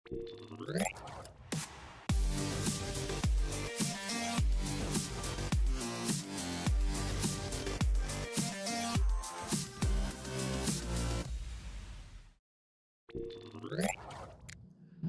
Hello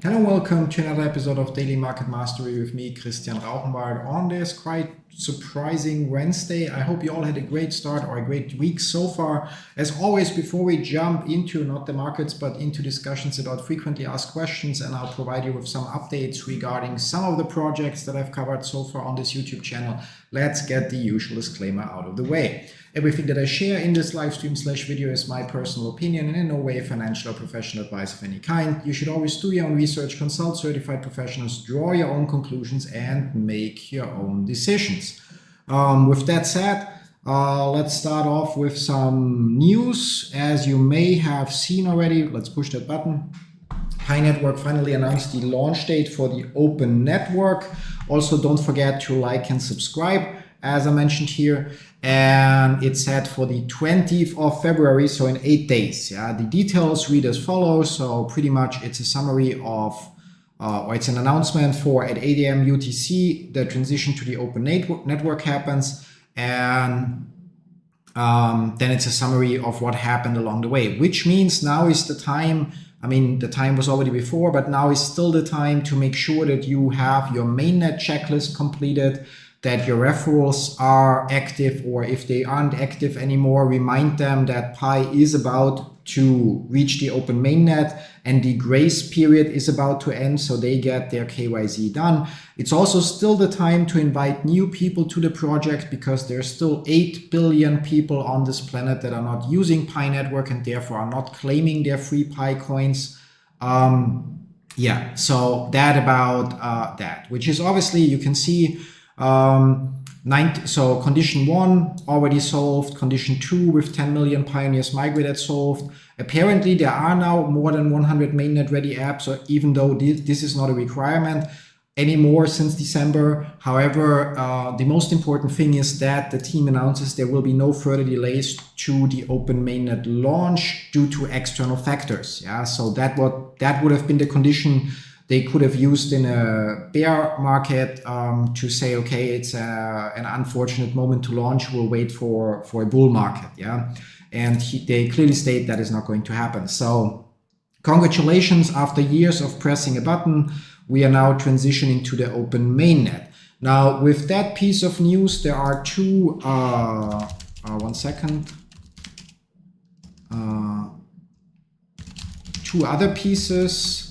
and welcome to another episode of Daily Market Mastery with me, Christian Rauchenwald, on this quite surprising Wednesday. I hope you all had a great start or a great week so far. As always, before we jump into not the markets but into discussions about frequently asked questions, and I'll provide you with some updates regarding some of the projects that I've covered so far on this YouTube channel, let's get the usual disclaimer out of the way. Everything that I share in this live stream / video is my personal opinion and in no way financial or professional advice of any kind. You should always do your own research, consult certified professionals, draw your own conclusions, and make your own decisions. With that said, let's start off with some news. As you may have seen already, let's push that button. Pi Network finally announced the launch date for the open network. Also, don't forget to like and subscribe, as I mentioned here. And it's set for the 20th of February, so in 8 days. Yeah, the details read as follows. So pretty much it's a summary of, or it's an announcement for at 8 a.m. UTC, the transition to the open network happens. And then it's a summary of what happened along the way, which means now is the time. I mean, the time was already before, but now is still the time to make sure that you have your mainnet checklist completed, that your referrals are active, or if they aren't active anymore, remind them that Pi is about to reach the open mainnet and the grace period is about to end, so they get their KYC done. It's also still the time to invite new people to the project, because there's still 8 billion people on this planet that are not using Pi Network and therefore are not claiming their free Pi coins. Yeah, so that about that, which is obviously, you can see, so condition 1 already solved, condition 2 with 10 million pioneers migrated solved. Apparently there are now more than 100 mainnet ready apps, so even though this is not a requirement anymore since December. However, the most important thing is that the team announces there will be no further delays to the open mainnet launch due to external factors. Yeah, so that would have been the condition they could have used in a bear market to say, okay, it's an unfortunate moment to launch, we'll wait for a bull market. Yeah, and they clearly state that is not going to happen. So congratulations, after years of pressing a button, we are now transitioning to the open mainnet. Now, with that piece of news, there are two, two other pieces.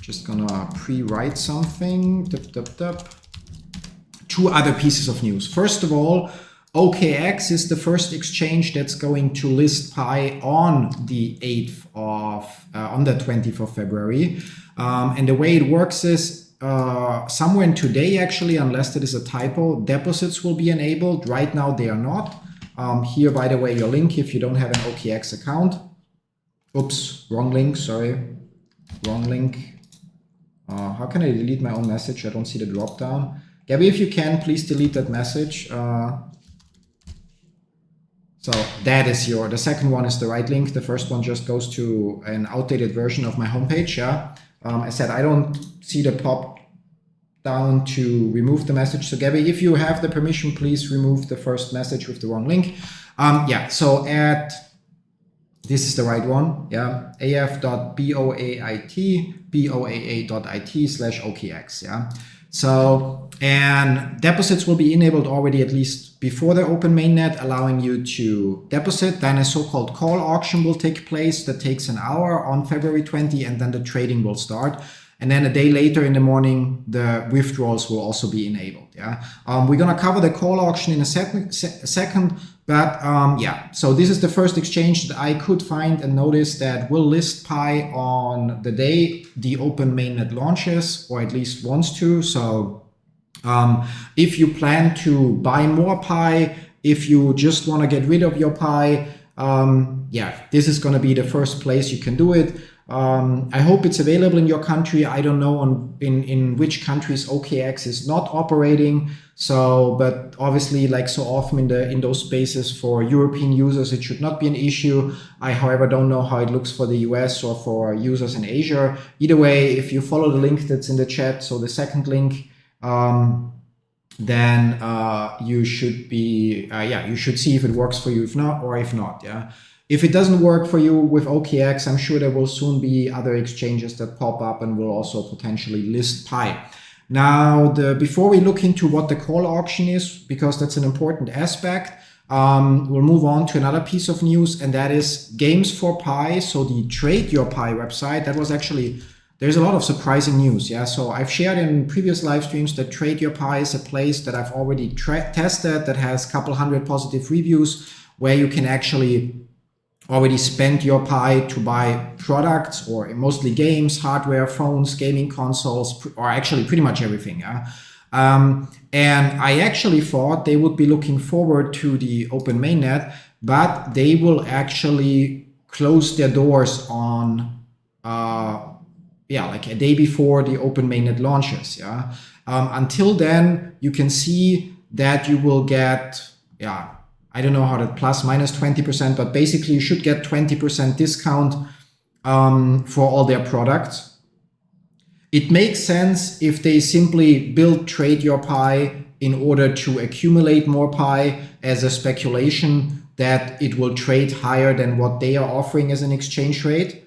Just gonna pre-write something. Two other pieces of news. First of all, OKX is the first exchange that's going to list Pi on the 8th of, on the 20th of February. And the way it works is somewhere in today, actually, unless that is a typo, deposits will be enabled. Right now they are not. Here, by the way, your link if you don't have an OKX account. Oops, wrong link, sorry. Wrong link. How can I delete my own message? I don't see the drop down. Gabby, if you can, please delete that message. So that is the second one is the right link. The first one just goes to an outdated version of my homepage. Yeah. I said I don't see the pop down to remove the message. So Gabby, if you have the permission, please remove the first message with the wrong link. Yeah, so this is the right one, yeah, af.boait.it/OKX, yeah. So, and deposits will be enabled already at least before the open mainnet, allowing you to deposit. Then a so-called call auction will take place that takes an hour on February 20, and then the trading will start. And then a day later in the morning, the withdrawals will also be enabled. Yeah, we're gonna cover the call auction in a second, but yeah. So this is the first exchange that I could find and notice that will list Pi on the day the open mainnet launches, or at least wants to. So if you plan to buy more Pi, if you just want to get rid of your Pi, yeah, this is going to be the first place you can do it. I hope it's available in your country. I don't know in which countries OKX is not operating. So, but obviously, like so often in those spaces for European users, it should not be an issue. I, however, don't know how it looks for the US or for users in Asia. Either way, if you follow the link that's in the chat, so the second link, then you should be, you should see if it works for you, if not, yeah. If it doesn't work for you with OKX, I'm sure there will soon be other exchanges that pop up and will also potentially list Pi. Now, before we look into what the call auction is, because that's an important aspect, we'll move on to another piece of news, and that is Games for Pi. So the Trade Your Pi website, that was actually, there's a lot of surprising news. Yeah, so I've shared in previous live streams that Trade Your Pi is a place that I've already tested that has a couple hundred positive reviews where you can actually already spend your Pi to buy products, or mostly games, hardware, phones, gaming consoles, or actually pretty much everything. Yeah? And I actually thought they would be looking forward to the open mainnet, but they will actually close their doors on like a day before the open mainnet launches. Yeah. Until then, you can see that you will get, I don't know how that plus minus 20%, but basically you should get 20% discount for all their products. It makes sense if they simply build Trade Your Pi in order to accumulate more Pi as a speculation that it will trade higher than what they are offering as an exchange rate.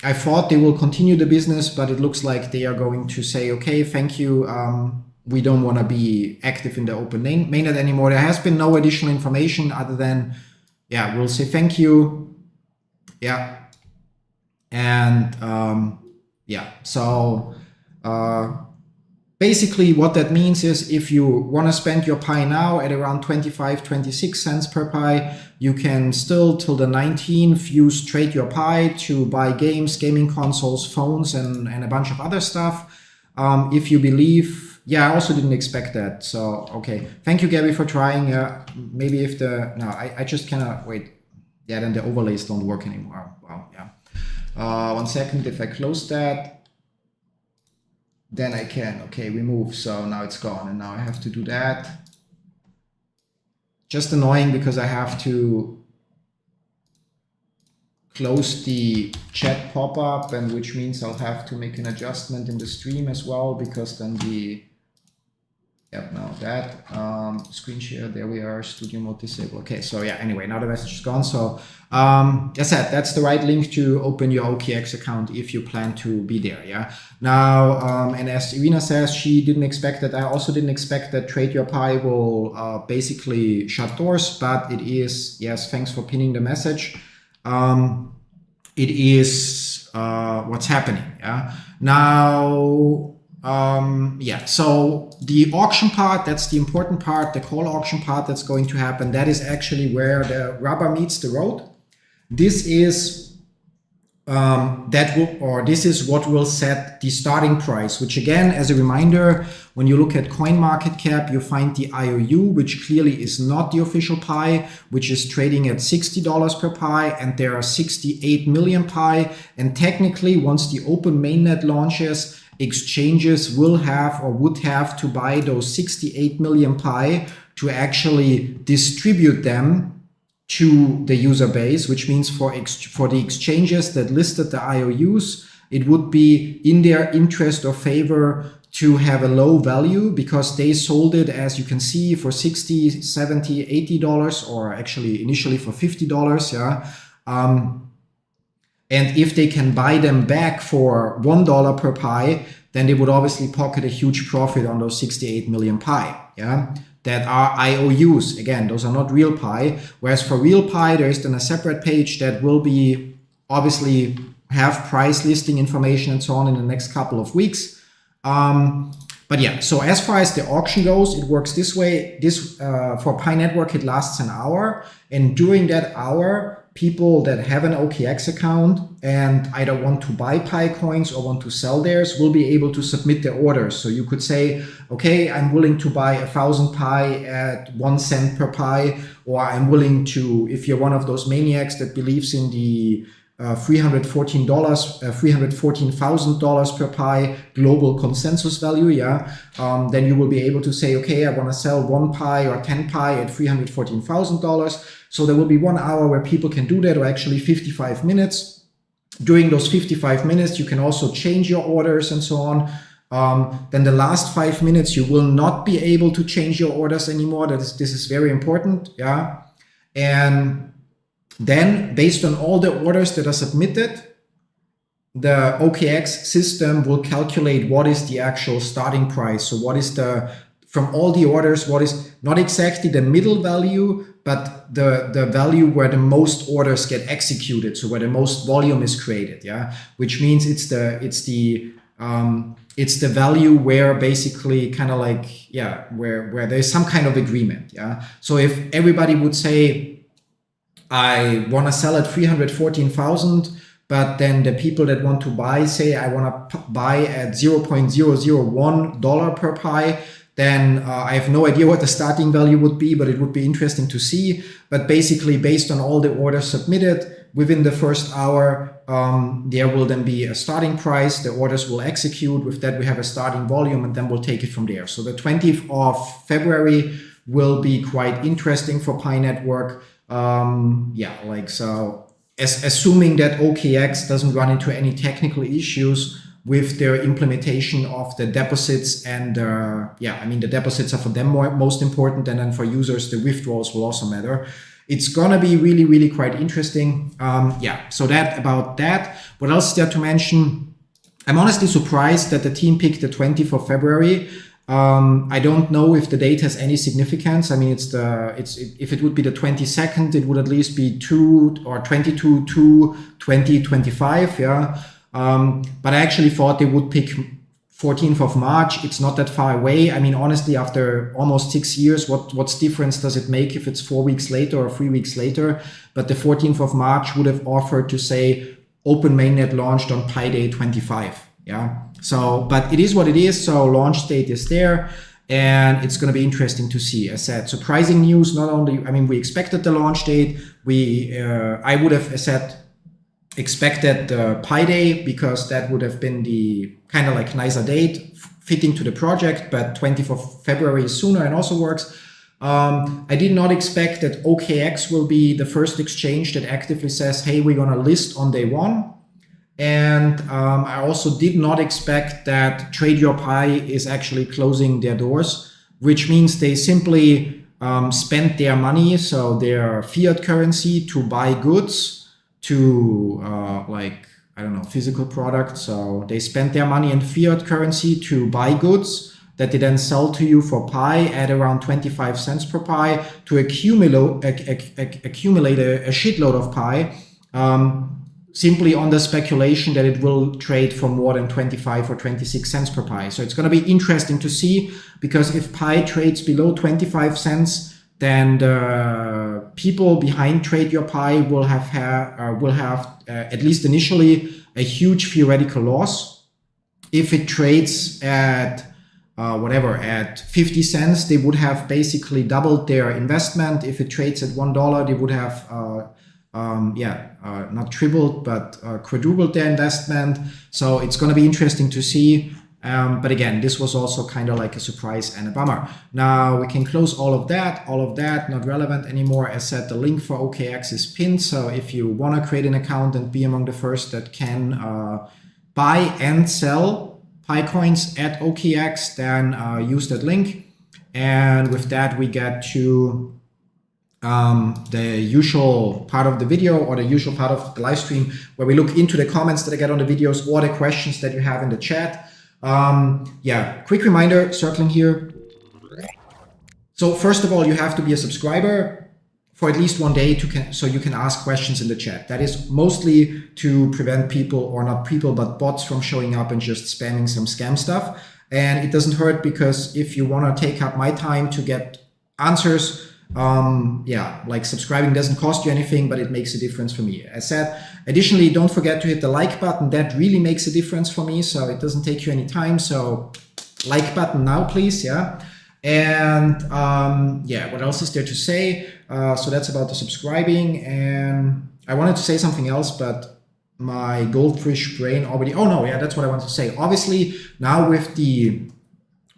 I thought they will continue the business, but it looks like they are going to say, okay, thank you. We don't want to be active in the open mainnet anymore. There has been no additional information other than, we'll say thank you. Yeah. And so basically what that means is if you want to spend your Pi now at around 25, 26 cents per Pi, you can still till the 19th use Trade Your Pi to buy games, gaming consoles, phones, and a bunch of other stuff. If you believe, I also didn't expect that. So, okay. Thank you, Gabby, for trying. Maybe if I just cannot wait. Yeah, then the overlays don't work anymore. Wow, yeah. 1 second. If I close that, then I can, remove. So now it's gone. And now I have to do that. Just annoying because I have to close the chat pop-up, and which means I'll have to make an adjustment in the stream as well, because then now that screen share, there we are, studio mode disable. Okay, so anyway, now the message is gone. So as I said, that's the right link to open your OKX account if you plan to be there. Yeah. Now, and as Irina says, she didn't expect that. I also didn't expect that Trade Your Pi will basically shut doors, but it is, yes, thanks for pinning the message. It is what's happening. Yeah. Now, so the auction part, that's the important part, the call auction part that's going to happen. That is actually where the rubber meets the road. This is this is what will set the starting price, which again, as a reminder, when you look at CoinMarketCap, you find the IOU, which clearly is not the official Pi, which is trading at $60 per Pi, and there are 68 million Pi. And technically, once the open mainnet launches, exchanges will have or would have to buy those 68 million Pi to actually distribute them to the user base, which means for the exchanges that listed the IOUs, it would be in their interest or favor to have a low value, because they sold it, as you can see, for $60, $70, $80, or actually initially for $50. Yeah. And if they can buy them back for $1 per Pi, then they would obviously pocket a huge profit on those 68 million Pi. Yeah. That are IOUs. Again, those are not real Pi. Whereas for real Pi, there is then a separate page that will be obviously have price listing information and so on in the next couple of weeks. But yeah, so as far as the auction goes, it works this way. For Pi Network, it lasts an hour. And during that hour, people that have an OKX account and either want to buy Pi coins or want to sell theirs will be able to submit their orders. So you could say, okay, I'm willing to buy 1,000 Pi at 1 cent per Pi, or I'm willing to, if you're one of those maniacs that believes in the $314, $314,000 per pi global consensus value, yeah, then you will be able to say, okay, I want to sell 1 pi or 10 pi at $314,000. So there will be 1 hour where people can do that, or actually 55 minutes. During those 55 minutes, you can also change your orders and so on. Then the last 5 minutes, you will not be able to change your orders anymore. This is very important, yeah. And then, based on all the orders that are submitted, the OKX system will calculate what is the actual starting price. So what is from all the orders, what is not exactly the middle value, but the value where the most orders get executed. So where the most volume is created, yeah, which means it's the value where basically kind of like, yeah, where there's some kind of agreement, yeah. So if everybody would say, I want to sell at 314,000, but then the people that want to buy say, I want to buy at $0.001 per pi, then I have no idea what the starting value would be, but it would be interesting to see. But basically, based on all the orders submitted within the first hour, there will then be a starting price. The orders will execute. With that, we have a starting volume, and then we'll take it from there. So the 20th of February will be quite interesting for Pi Network. Assuming that OKX doesn't run into any technical issues with their implementation of the deposits, and the deposits are for them most important, and then for users the withdrawals will also matter. It's gonna be really, really quite interesting. So that about that. What else is there to mention? I'm honestly surprised that the team picked the 20th of February. I don't know if the date has any significance. I mean, if it would be the 22nd, it would at least be 22/2/2025, yeah. But I actually thought they would pick 14th of March. It's not that far away. I mean, honestly, after almost 6 years, what's difference does it make if it's 4 weeks later or 3 weeks later? But the 14th of March would have offered to say Open Mainnet launched on Pi Day 25. Yeah. So, but it is what it is. So launch date is there, and it's going to be interesting to see. As said, surprising news. Not only, I mean, we expected the launch date. I would have, as said, expected the Pi Day, because that would have been the kind of like nicer date fitting to the project. But 20th of February is sooner and also works. I did not expect that OKX will be the first exchange that actively says, hey, we're going to list on day 1. And I also did not expect that Trade Your Pi is actually closing their doors, which means they simply spent their money, so their fiat currency, to buy goods, to physical products. So they spent their money in fiat currency to buy goods that they then sell to you for pi at around 25 cents per pi to accumulate a shitload of pi. Simply on the speculation that it will trade for more than 25 or 26 cents per pi. So it's going to be interesting to see, because if pi trades below 25 cents, then the people behind Trade Your Pi will have at least initially a huge theoretical loss. If it trades at at 50 cents, they would have basically doubled their investment. If it trades at $1, they would have not tripled, but quadrupled their investment. So it's going to be interesting to see. But again, this was also kind of like a surprise and a bummer. Now we can close all of that, not relevant anymore. As said, the link for OKX is pinned. So if you want to create an account and be among the first that can buy and sell Pi coins at OKX, then use that link. And with that, we get to the usual part of the video, or the usual part of the live stream, where we look into the comments that I get on the videos or the questions that you have in the chat. Quick reminder, circling here. So first of all, you have to be a subscriber for at least 1 day so you can ask questions in the chat. That is mostly to prevent people, or not people, but bots from showing up and just spamming some scam stuff. And it doesn't hurt, because if you want to take up my time to get answers, subscribing doesn't cost you anything, but it makes a difference for me. As said, additionally, don't forget to hit the like button. That really makes a difference for me, so it doesn't take you any time. So like button now, please. And what else is there to say? So that's about the subscribing, and I wanted to say something else, but my goldfish brain already. Oh no, yeah, that's what I want to say. Obviously, now with the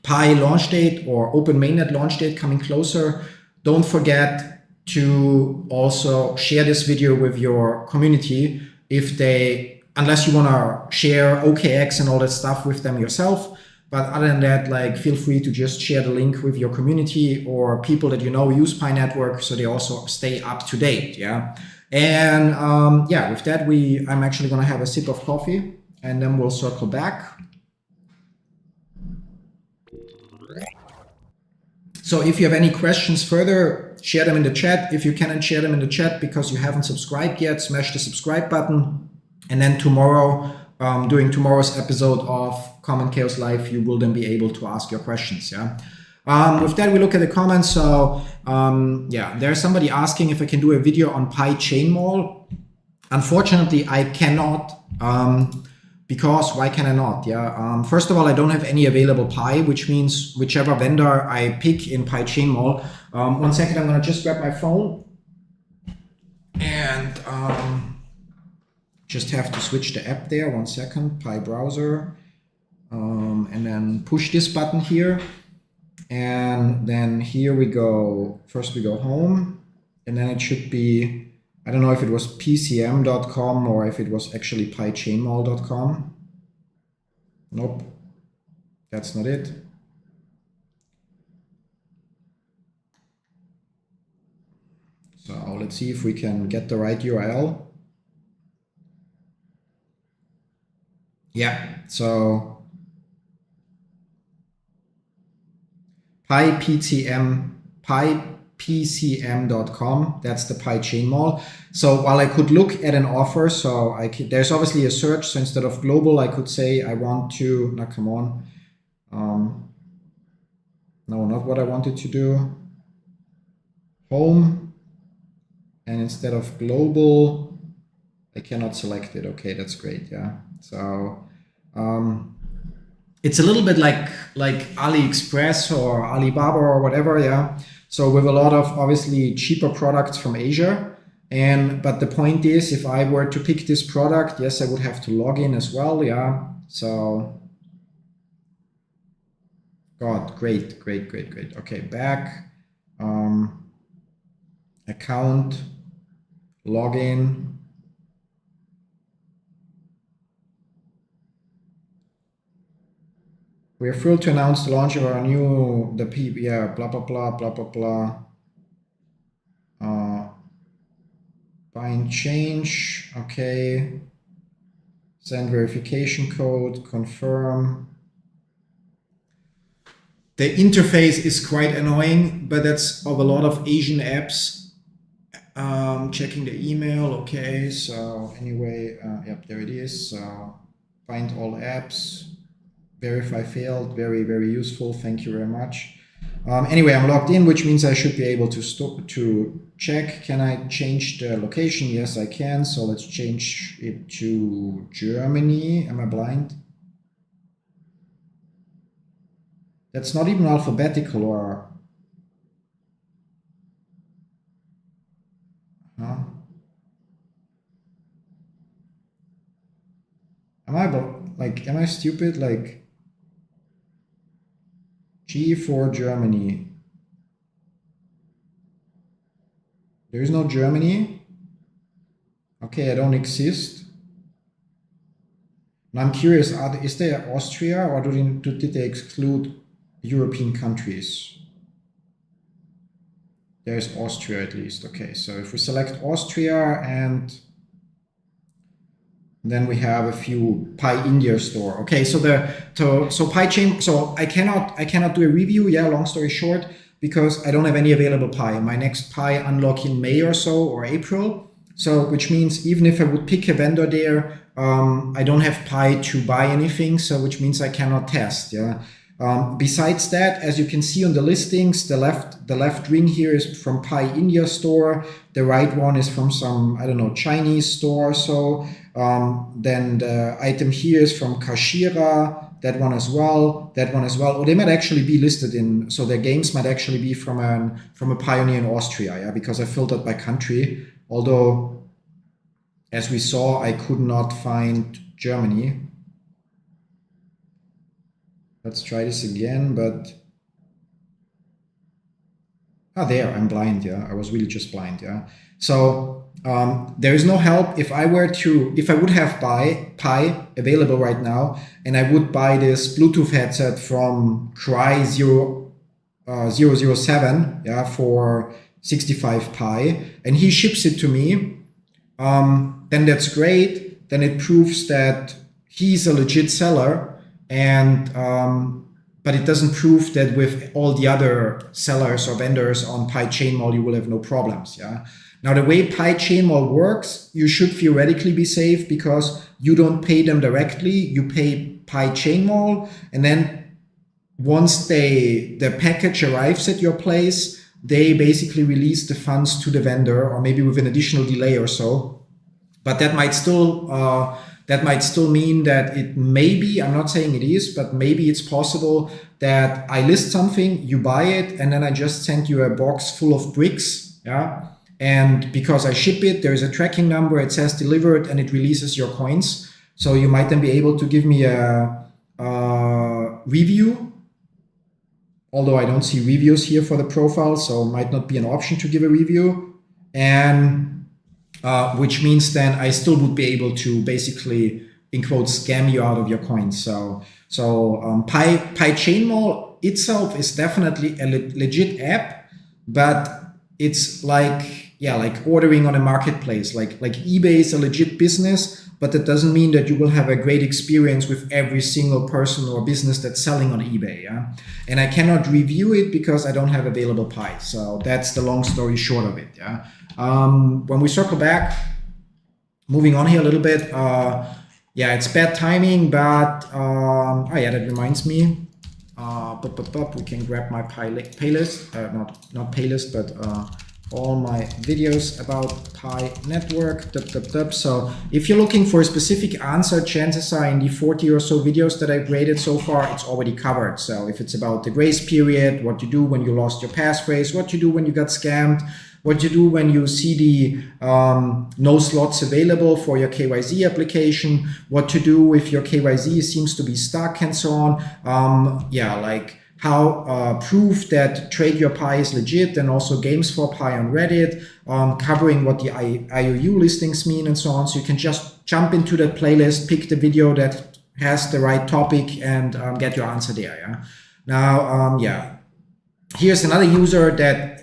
Pi launch date or Open Mainnet launch date coming closer, don't forget to also share this video with your community if they, unless you want to share OKX and all that stuff with them yourself. But other than that, like, feel free to just share the link with your community or people that you know use Pi Network, so they also stay up to date. Yeah. And yeah, with that, I'm actually going to have a sip of coffee and then we'll circle back. So if you have any questions further, share them in the chat. If you cannot share them in the chat because you haven't subscribed yet, smash the subscribe button. And then tomorrow, during tomorrow's episode of Common Chaos Live, you will then be able to ask your questions. Yeah. With that, we look at the comments. So yeah, there's somebody asking if I can do a video on Pi Chain Mall. Unfortunately, I cannot. Because why can I not? Yeah. First of all, I don't have any available Pi, which means whichever vendor I pick in Pi Chain Mall. 1 second, I'm gonna just grab my phone and just have to switch the app there. 1 second, Pi browser, and then push this button here, and then here we go. First we go home, and then it should be. I don't know if it was pcm.com or if it was actually pichainmall.com. Nope, that's not it. So let's see if we can get the right URL. Yeah, so picm.com, that's the Pi Chain Mall. So while I could look at an offer, so there's obviously a search, so instead of global, I could say I want to, no, come on. No, not what I wanted to do. Home, and instead of global, I cannot select it. Okay, that's great, yeah. So it's a little bit like AliExpress or Alibaba or whatever, yeah. So with a lot of obviously cheaper products from Asia. But the point is, if I were to pick this product, yes, I would have to log in as well, yeah. So, God, great. Okay, back, account, login. We are thrilled to announce the launch of our new, yeah, blah, blah, blah, blah, blah, blah. Bind change, okay. Send verification code, confirm. The interface is quite annoying, but that's of a lot of Asian apps. Checking the email, okay. So anyway, yep, there it is. So find all apps. Verify failed, very, very useful. Thank you very much. Anyway, I'm logged in, which means I should be able to check. Can I change the location? Yes, I can. So let's change it to Germany. Am I blind? That's not even alphabetical, or huh? Am I stupid? Like, G for Germany. There is no Germany. Okay, I don't exist. Now I'm curious, is there Austria, or did they exclude European countries? There's Austria at least. Okay, so if we select Austria, and then we have a few Pi India store. Okay, so Pi Chain. So I cannot do a review. Yeah, long story short, because I don't have any available Pi. My next Pi unlock in May or so, or April. So which means even if I would pick a vendor there, I don't have Pi to buy anything. So which means I cannot test. Yeah. Besides that, as you can see on the listings, the left ring here is from Pi India store. The right one is from some, I don't know, Chinese store. So then the item here is from Kashira, that one as well, that one as well. Or they might actually be listed in, so their games might actually be from a pioneer in Austria, yeah, because I filtered by country. Although as we saw, I could not find Germany. Let's try this again, but there, I'm blind, yeah. I was really just blind, yeah. So there is no help. If I would have Pi available right now, and I would buy this Bluetooth headset from Cry 007, yeah, for 65 Pi, and he ships it to me, then that's great. Then it proves that he's a legit seller, and but it doesn't prove that with all the other sellers or vendors on Pi Chain Mall you will have no problems. Yeah. Now the way Pi Chain Mall works, you should theoretically be safe because you don't pay them directly. You pay Pi Chain Mall, and then once the package arrives at your place, they basically release the funds to the vendor, or maybe with an additional delay or so. But that might still mean that it may be, I'm not saying it is, but maybe it's possible that I list something, you buy it, and then I just send you a box full of bricks, yeah. And because I ship it, there's a tracking number, it says delivered, and it releases your coins. So you might then be able to give me a review, although I don't see reviews here for the profile, so it might not be an option to give a review. And which means then I still would be able to basically, in quotes, scam you out of your coins. So Pi Chain Mall itself is definitely a legit app, but it's like ordering on a marketplace. Like eBay is a legit business, but that doesn't mean that you will have a great experience with every single person or business that's selling on eBay. Yeah? And I cannot review it because I don't have available Pi. So that's the long story short of it. Yeah. When we circle back, moving on here a little bit, it's bad timing, but that reminds me. We can grab my playlist, not playlist, but all my videos about Pi network. So if you're looking for a specific answer, chances are in the 40 or so videos that I've graded so far, it's already covered. So if it's about the grace period, what you do when you lost your passphrase, what you do when you got scammed, what you do when you see the no slots available for your KYC application, what to do if your KYC seems to be stuck, and so on. How proof that Trade Your Pi is legit, and also Games for Pi on Reddit, covering what the IOU listings mean, and so on. So you can just jump into that playlist, pick the video that has the right topic, and get your answer there. Yeah. Now, here's another user that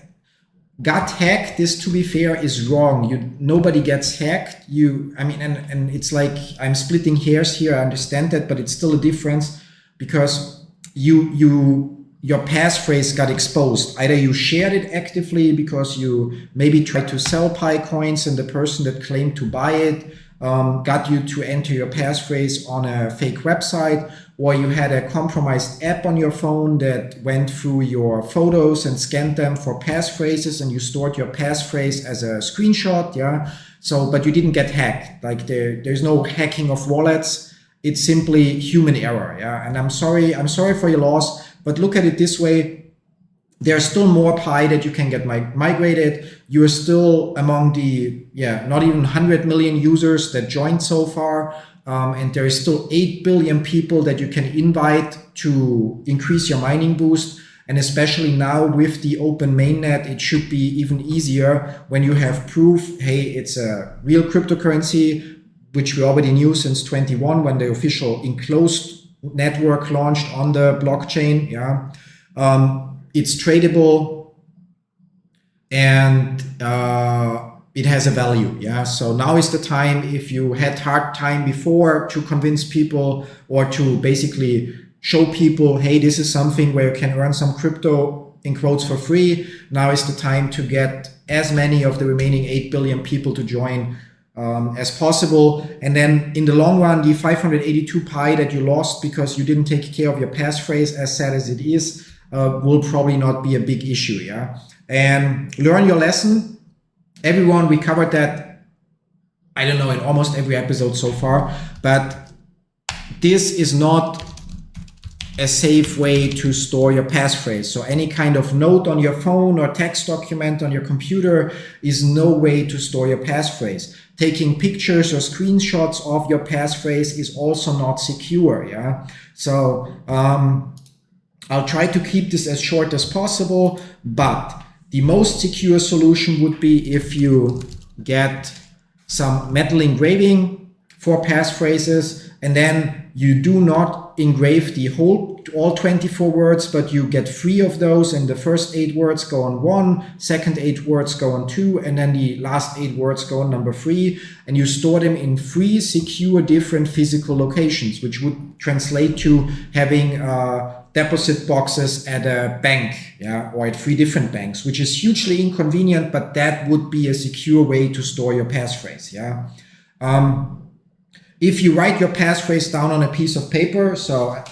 got hacked. This, to be fair, is wrong. Nobody gets hacked. And it's like I'm splitting hairs here. I understand that, but it's still a difference because your passphrase got exposed. Either you shared it actively because you maybe tried to sell Pi coins and the person that claimed to buy it got you to enter your passphrase on a fake website, or you had a compromised app on your phone that went through your photos and scanned them for passphrases, and you stored your passphrase as a screenshot. Yeah. So, but you didn't get hacked. Like there's no hacking of wallets. It's simply human error. Yeah. And I'm sorry for your loss, but look at it this way. There's still more Pi that you can get migrated. You are still among the, not even 100 million users that joined so far. And there is still 8 billion people that you can invite to increase your mining boost. And especially now with the open mainnet, it should be even easier when you have proof, hey, it's a real cryptocurrency, which we already knew since 21 when the official enclosed network launched on the blockchain. Yeah. It's tradable, and it has a value. Yeah. So now is the time, if you had hard time before to convince people or to basically show people, hey, this is something where you can earn some crypto in quotes for free. Now is the time to get as many of the remaining 8 billion people to join as possible. And then in the long run, the 582 Pi that you lost because you didn't take care of your passphrase, as sad as it is, will probably not be a big issue. Yeah. And learn your lesson. Everyone, we covered that, I don't know, in almost every episode so far, but this is not a safe way to store your passphrase. So any kind of note on your phone or text document on your computer is no way to store your passphrase. taking pictures or screenshots of your passphrase is also not secure. Yeah. So I'll try to keep this as short as possible, but the most secure solution would be if you get some metal engraving for passphrases, and then you do not engrave the all 24 words, but you get 3 of those, and the first 8 words go on 1, second 8 words go on 2, and then the last 8 words go on number 3, and you store them in 3 secure different physical locations, which would translate to having deposit boxes at a bank, yeah, or at 3 different banks, which is hugely inconvenient, but that would be a secure way to store your passphrase. Yeah. If you write your passphrase down on a piece of paper, so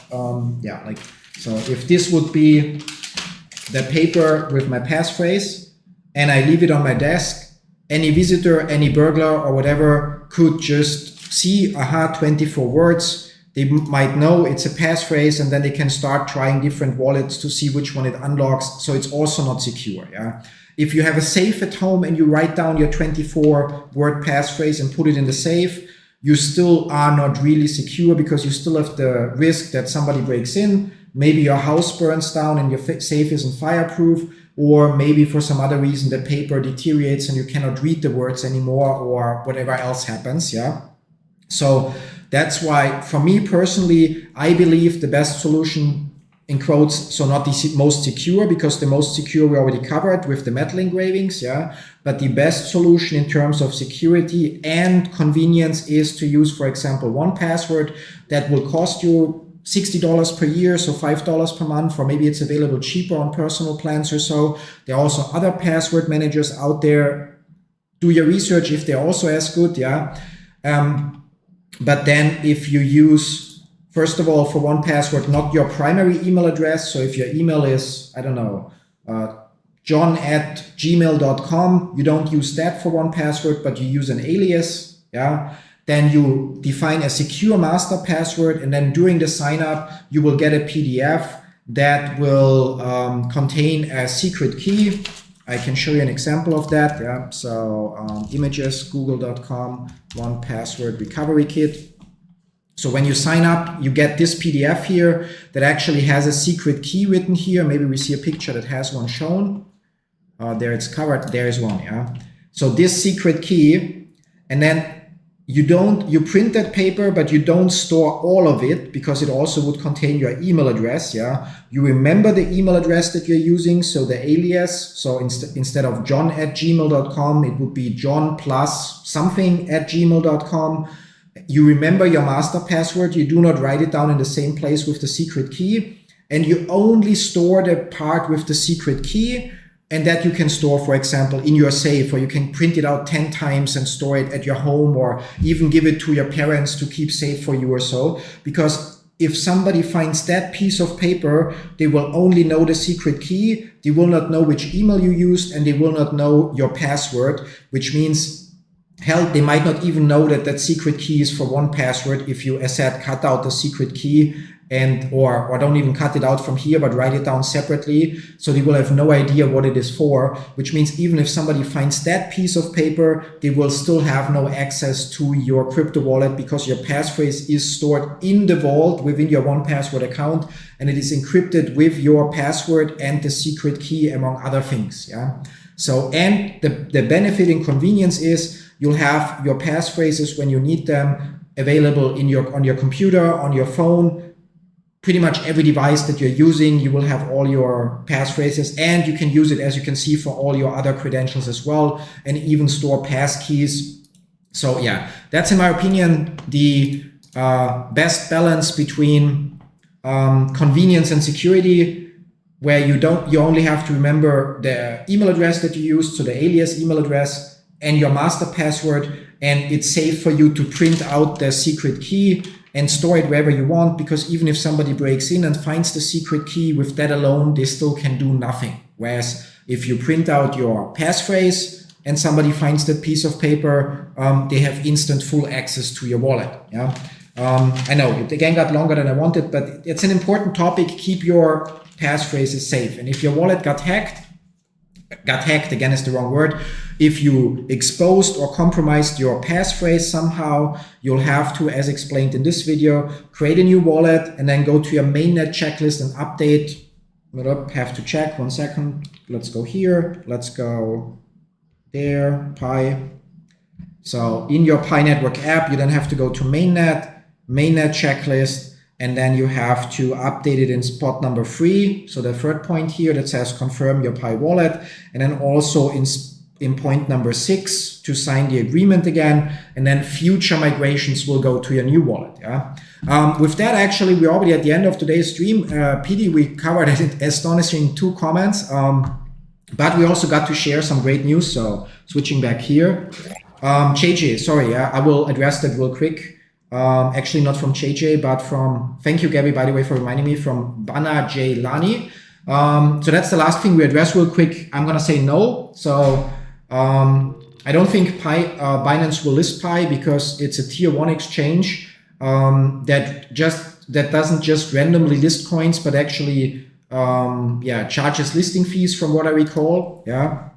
if this would be the paper with my passphrase and I leave it on my desk, any visitor, any burglar or whatever could just see, 24 words. They might know it's a passphrase, and then they can start trying different wallets to see which one it unlocks. So it's also not secure. Yeah. If you have a safe at home and you write down your 24-word passphrase and put it in the safe, you still are not really secure, because you still have the risk that somebody breaks in. Maybe your house burns down and your safe isn't fireproof, or maybe for some other reason the paper deteriorates and you cannot read the words anymore, or whatever else happens. Yeah. So that's why, for me personally, I believe the best solution, in quotes, so not the most secure, because the most secure we already covered with the metal engravings, yeah. But the best solution in terms of security and convenience is to use, for example, 1Password. That will cost you $60 per year, so $5 per month, or maybe it's available cheaper on personal plans or so. There are also other password managers out there. Do your research if they're also as good, yeah. But then if you use, first of all, for 1Password, not your primary email address. So if your email is, I don't know, john@gmail.com, you don't use that for 1Password, but you use an alias. Yeah. Then you define a secure master password, and then during the sign up, you will get a PDF that will contain a secret key. I can show you an example of that. Yeah. So images, google.com, 1Password recovery kit. So when you sign up, you get this PDF here that actually has a secret key written here. Maybe we see a picture that has one shown. There it's covered. There is one. Yeah. So this secret key, and then you print that paper, but you don't store all of it, because it also would contain your email address. Yeah. You remember the email address that you're using. So the alias, so instead of john@gmail.com, it would be john plus something @gmail.com. You remember your master password. You do not write it down in the same place with the secret key, and you only store the part with the secret key, and that you can store, for example, in your safe, or you can print it out 10 times and store it at your home, or even give it to your parents to keep safe for you or so. Because if somebody finds that piece of paper, they will only know the secret key. They will not know which email you used, and they will not know your password, which means, hell, they might not even know that that secret key is for 1Password if you, as said, cut out the secret key and or don't even cut it out from here, but write it down separately. So they will have no idea what it is for, which means even if somebody finds that piece of paper, they will still have no access to your crypto wallet, because your passphrase is stored in the vault within your 1Password account, and it is encrypted with your password and the secret key, among other things. Yeah. So, and the benefit and convenience is you'll have your passphrases when you need them available on your computer, on your phone, pretty much every device that you're using. You will have all your passphrases, and you can use it, as you can see, for all your other credentials as well, and even store passkeys. So yeah, that's, in my opinion, the best balance between convenience and security, where you only have to remember the email address that you used, so the alias email address, and your master password, and it's safe for you to print out the secret key and store it wherever you want, because even if somebody breaks in and finds the secret key, with that alone, they still can do nothing. Whereas if you print out your passphrase and somebody finds that piece of paper, they have instant full access to your wallet. Yeah. I know it again got longer than I wanted, but it's an important topic. Keep your passphrases safe. And if your wallet got hacked, got hacked, again is the wrong word. If you exposed or compromised your passphrase somehow, you'll have to, as explained in this video, create a new wallet and then go to your mainnet checklist and update. Have to check, 1 second. Let's go here, let's go there, Pi. So in your Pi Network app, you then have to go to mainnet checklist, and then you have to update it in spot number 3. So the third point here that says confirm your Pi wallet, and then also in point number 6 to sign the agreement again, and then future migrations will go to your new wallet. Yeah. With that, actually, we're already at the end of today's stream. PD, we covered an astonishing 2 comments, but we also got to share some great news. So switching back here, JJ, sorry, I will address that real quick. Actually not from JJ, but from, thank you Gabby, by the way, for reminding me, from Bana J Lani. So that's the last thing we address real quick. I'm gonna say no. So I don't think Binance will list Pi because it's a tier 1 exchange that doesn't just randomly list coins, but actually charges listing fees from what I recall. Yeah.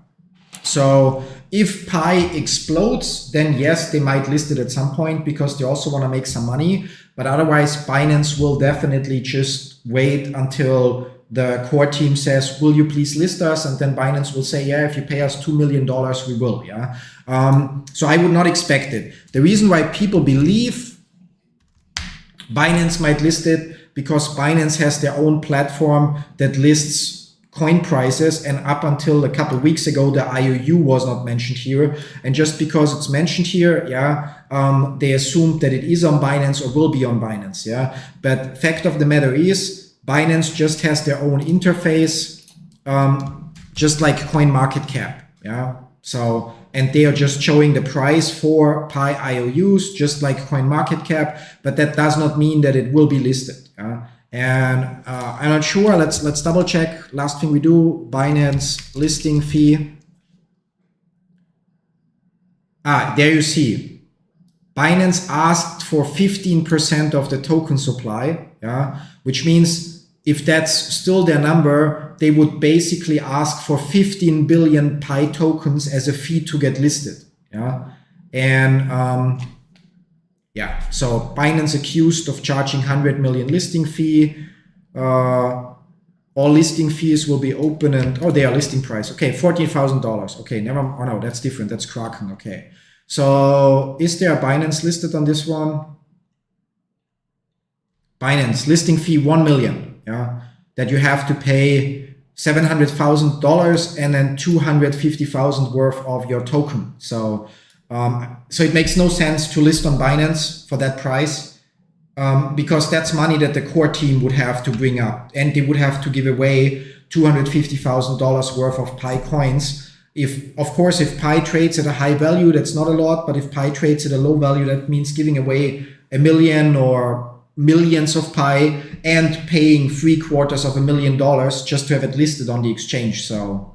So if Pi explodes, then yes, they might list it at some point because they also want to make some money. But otherwise, Binance will definitely just wait until the core team says, will you please list us? And then Binance will say, yeah, if you pay us $2 million, we will. Yeah. So I would not expect it. The reason why people believe Binance might list it, because Binance has their own platform that lists coin prices, and up until a couple of weeks ago, the IOU was not mentioned here. And just because it's mentioned here, they assumed that it is on Binance or will be on Binance. Yeah, but fact of the matter is, Binance just has their own interface, just like CoinMarketCap. Yeah, so, and they are just showing the price for Pi IOUs, just like CoinMarketCap, but that does not mean that it will be listed. Yeah? And I'm not sure. Let's double check. Last thing we do, Binance listing fee. There you see. Binance asked for 15% of the token supply. Yeah, which means if that's still their number, they would basically ask for 15 billion Pi tokens as a fee to get listed. Yeah, and so Binance accused of charging 100 million listing fee. All listing fees will be open and, they are listing price. Okay, $14,000. Okay, no, that's different. That's Kraken. Okay. So is there a Binance listed on this one? Binance listing fee 1 million. Yeah, that you have to pay $700,000 and then 250,000 worth of your token. So it makes no sense to list on Binance for that price, because that's money that the core team would have to bring up, and they would have to give away $250,000 worth of Pi coins. If Pi trades at a high value, that's not a lot, but if Pi trades at a low value, that means giving away $1 million or millions of Pi and paying $750,000 just to have it listed on the exchange. So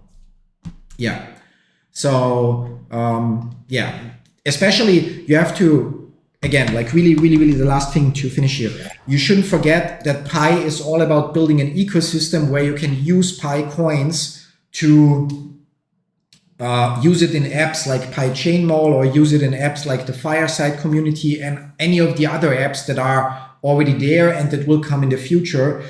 yeah. So, especially you have to, again, like really the last thing to finish here. You shouldn't forget that Pi is all about building an ecosystem where you can use Pi coins to use it in apps like Pi Chain Mall, or use it in apps like the Fireside community and any of the other apps that are already there and that will come in the future.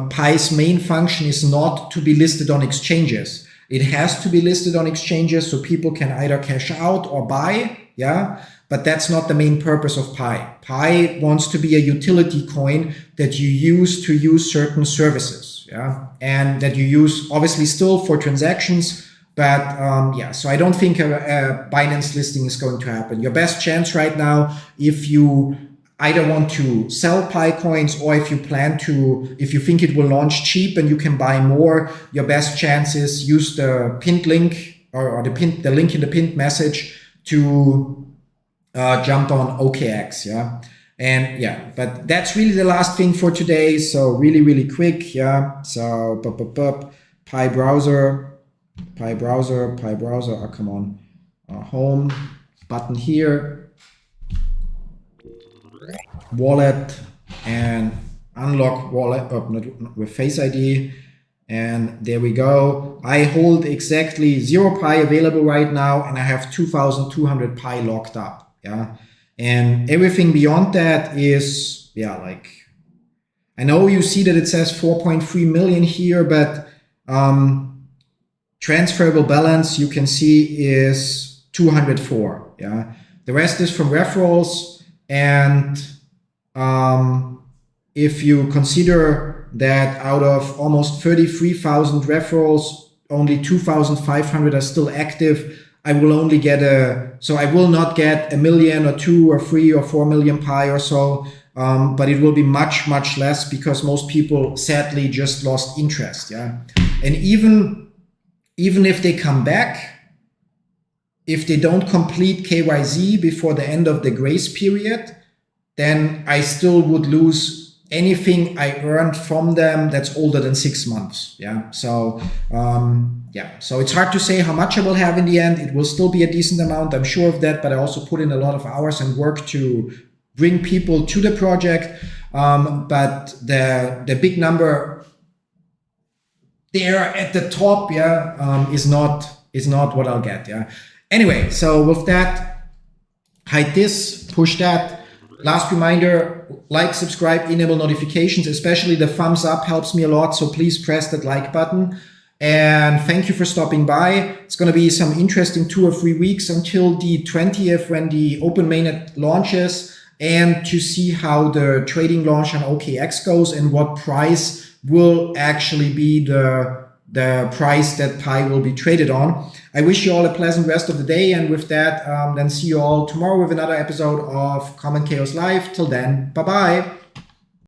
Pi's main function is not to be listed on exchanges. It has to be listed on exchanges so people can either cash out or buy, yeah, but that's not the main purpose of Pi. Pi wants to be a utility coin that you use to use certain services, yeah, and that you use obviously still for transactions, but so I don't think a Binance listing is going to happen. Your best chance right now, if you either want to sell Pi coins, or if you think it will launch cheap and you can buy more, your best chance is use the pinned link or the link in the pinned message to jump on OKX. Yeah. And but that's really the last thing for today. So really quick. Yeah. So Pi browser. Oh, come on. Home button here. Wallet and unlock wallet with Face ID. And there we go. I hold exactly 0 pi available right now, and I have 2,200 pi locked up. Yeah. And everything beyond that is, yeah, like, I know you see that it says 4.3 million here, but transferable balance you can see is 204. Yeah. The rest is from referrals. And if you consider that out of almost 33,000 referrals, only 2,500 are still active, I will only get I will not get 1 million or 2 or 3 or 4 million pi or so, but it will be much, much less because most people sadly just lost interest. Yeah. And even if they come back, if they don't complete KYZ before the end of the grace period, then I still would lose anything I earned from them that's older than 6 months. Yeah. So, so it's hard to say how much I will have in the end. It will still be a decent amount, I'm sure of that, but I also put in a lot of hours and work to bring people to the project. But the big number there at the top, is not what I'll get. Yeah. Anyway, so with that, hide this, push that. Last reminder, like, subscribe, enable notifications, especially the thumbs up helps me a lot. So please press that like button. And thank you for stopping by. It's going to be some interesting 2 or 3 weeks until the 20th when the open mainnet launches, and to see how the trading launch on OKX goes and what price will actually be the price that Pi will be traded on. I wish you all a pleasant rest of the day. And with that, then see you all tomorrow with another episode of Common Chaos Live. Till then, bye-bye.